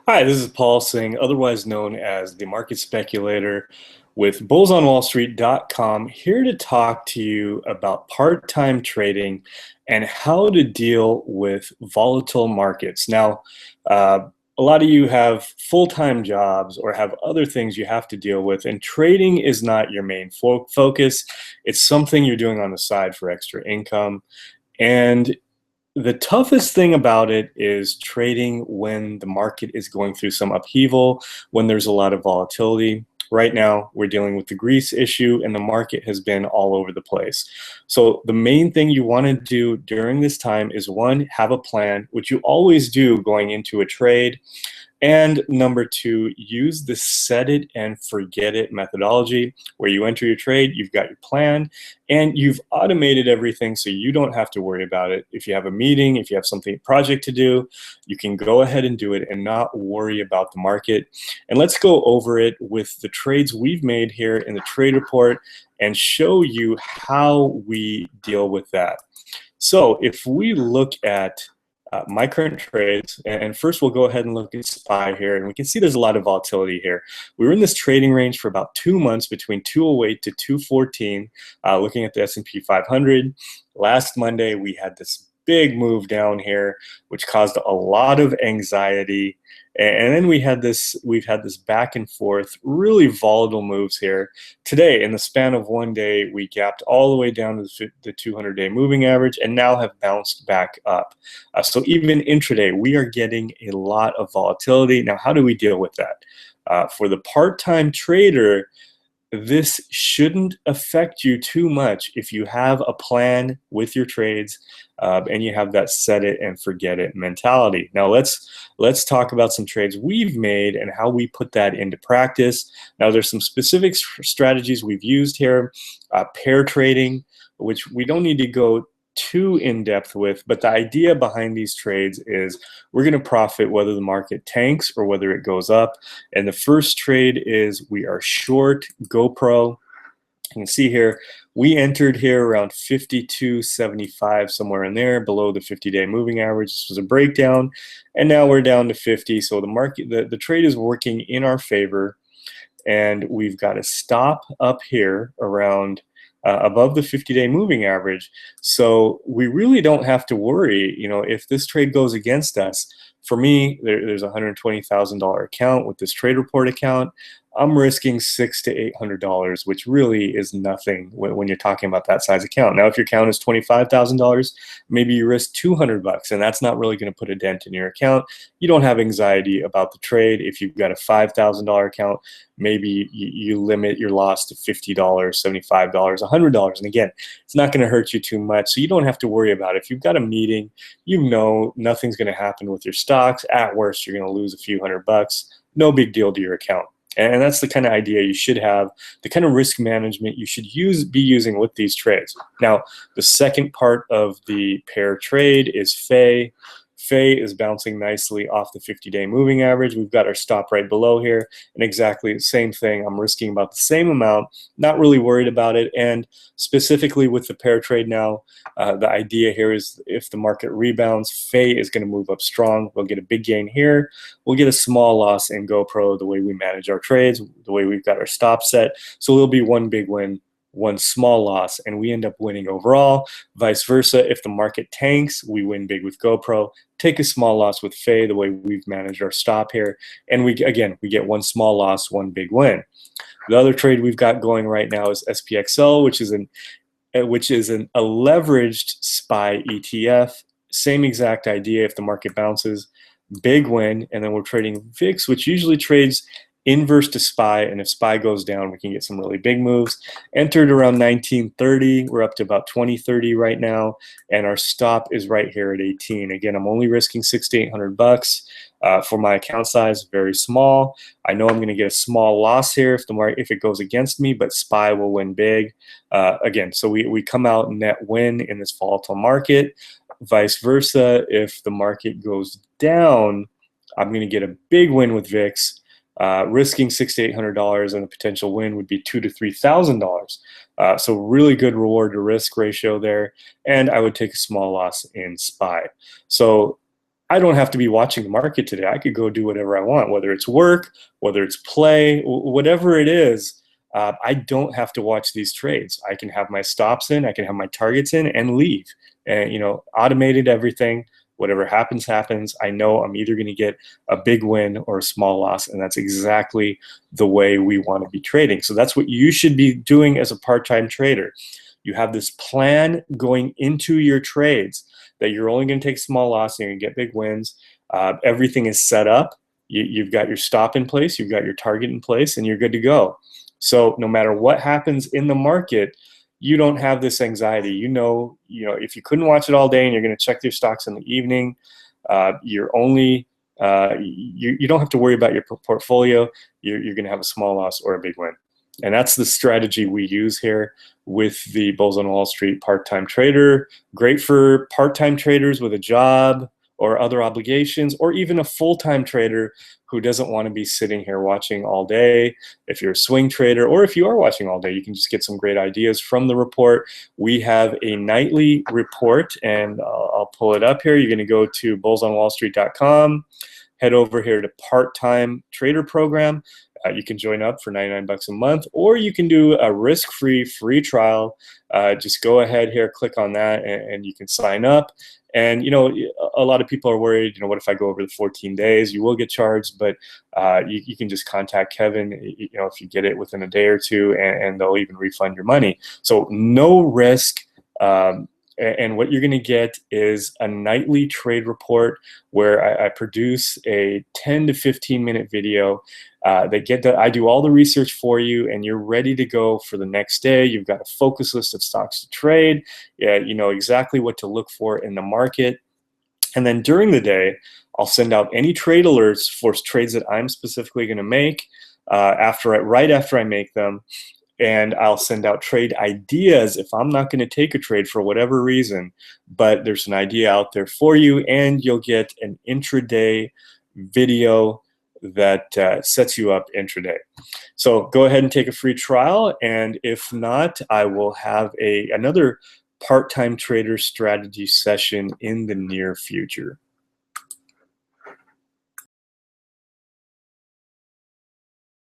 Hi, this is Paul Singh, otherwise known as the market speculator with bullsonwallstreet.com, here to talk to you about part-time trading and how to deal with volatile markets. Now, a lot of you have full-time jobs or have other things you have to deal with, and trading is not your main focus. It's something you're doing on the side for extra income. And the toughest thing about it is trading when the market is going through some upheaval, when there's a lot of volatility. Right now, we're dealing with the Greece issue, and the market has been all over the place. So, the main thing you want to do during this time is one, have a plan, which you always do going into a trade. And number two, use the set it and forget it methodology where you enter your trade, you've got your plan, and you've automated everything so you don't have to worry about it. If you have a meeting, if you have something, project to do, you can go ahead and do it and not worry about the market. And let's go over it with the trades we've made here in the trade report and show you how we deal with that. So if we look at my current trades, and first we'll go ahead and look at SPY here, and we can see there's a lot of volatility here. We were in this trading range for about 2 months between 208 to 214, looking at the S&P 500. Last Monday, we had this big move down here, which caused a lot of anxiety. And then we've had this back and forth, really volatile moves here. Today, in the span of one day, we gapped all the way down to the 200-day moving average and now have bounced back up. So even intraday, we are getting a lot of volatility. Now, how do we deal with that? For the part-time trader, this shouldn't affect you too much if you have a plan with your trades and you have that set it and forget it mentality. Now let's talk about some trades we've made and how we put that into practice. Now there's some specific strategies we've used here. Pair trading, which we don't need to go too in-depth with, but the idea behind these trades is we're going to profit whether the market tanks or whether it goes up. And the first trade is we are short GoPro. You can see here we entered here around 52.75, somewhere in there, below the 50-day moving average. This was a breakdown, and now we're down to 50. So the market, the trade is working in our favor, and we've got a stop up here around above the 50-day moving average. So we really don't have to worry, if this trade goes against us. For me, there's a $120,000 account with this trade report account. I'm risking $600 to $800, which really is nothing when you're talking about that size account. Now, if your account is $25,000, maybe you risk $200, and that's not really going to put a dent in your account. You don't have anxiety about the trade. If you've got a $5,000 account, maybe you limit your loss to $50, $75, $100. And again, it's not going to hurt you too much, so you don't have to worry about it. If you've got a meeting, nothing's going to happen with your stocks. At worst, you're going to lose a few $100. No big deal to your account. And that's the kind of idea you should have, the kind of risk management you should be using with these trades. Now, the second part of the pair trade is Fei. Fei is bouncing nicely off the 50-day moving average. We've got our stop right below here, and exactly the same thing. I'm risking about the same amount, not really worried about it. And specifically with the pair trade now, the idea here is if the market rebounds, Fei is going to move up strong. We'll get a big gain here. We'll get a small loss in GoPro, the way we manage our trades, the way we've got our stop set. So it'll be one big win, one small loss, and we end up winning overall. Vice versa, if the market tanks, we win big with GoPro, take a small loss with Fei, the way we've managed our stop here, and we get one small loss, one big win. The other trade we've got going right now is SPXL, which is a leveraged SPY ETF. Same exact idea. If the market bounces, big win, and then we're trading VIX, which usually trades inverse to SPY, and if SPY goes down, we can get some really big moves. Entered around 1930, we're up to about 2030 right now, and our stop is right here at 18. Again, I'm only risking $600 to $800 for my account size, very small. I know I'm going to get a small loss here if it goes against me, but SPY will win big. Again, so we come out net win in this volatile market. Vice versa, if the market goes down, I'm going to get a big win with VIX. Risking $600 to $800, and the potential win would be $2,000 to $3,000. So really good reward to risk ratio there, and I would take a small loss in SPY. So I don't have to be watching the market today. I could go do whatever I want, whether it's work, whether it's play, whatever it is. I don't have to watch these trades. I can have my stops in, I can have my targets in, and leave. And automated everything. Whatever happens, happens. I know I'm either going to get a big win or a small loss, and that's exactly the way we want to be trading. So that's what you should be doing as a part-time trader. You have this plan going into your trades that you're only going to take small loss and you're going to get big wins. Everything is set up. You've got your stop in place, you've got your target in place, and you're good to go. So no matter what happens in the market, you don't have this anxiety. If you couldn't watch it all day and you're going to check your stocks in the evening, you don't have to worry about your portfolio. You're going to have a small loss or a big win. And that's the strategy we use here with the Bulls on Wall Street part-time trader. Great for part-time traders with a job or other obligations, or even a full-time trader who doesn't want to be sitting here watching all day. If you're a swing trader, or if you are watching all day, you can just get some great ideas from the report. We have a nightly report, and I'll pull it up here. You're going to go to bullsonwallstreet.com, head over here to part-time trader program. You can join up for 99 bucks a month, or you can do a risk-free free trial. Just go ahead here, click on that, and you can sign up. And a lot of people are worried, what if I go over the 14 days? You will get charged, but you can just contact Kevin, if you get it within a day or two, and they'll even refund your money. So no risk. And what you're going to get is a nightly trade report where I produce a 10 to 15 minute video I do all the research for you, and you're ready to go for the next day. You've got a focus list of stocks to trade. You know exactly what to look for in the market. And then during the day, I'll send out any trade alerts for trades that I'm specifically going to make right after I make them. And I'll send out trade ideas if I'm not going to take a trade for whatever reason, but there's an idea out there for you, and you'll get an intraday video that sets you up intraday. So go ahead and take a free trial, and if not, I will have another part-time trader strategy session in the near future.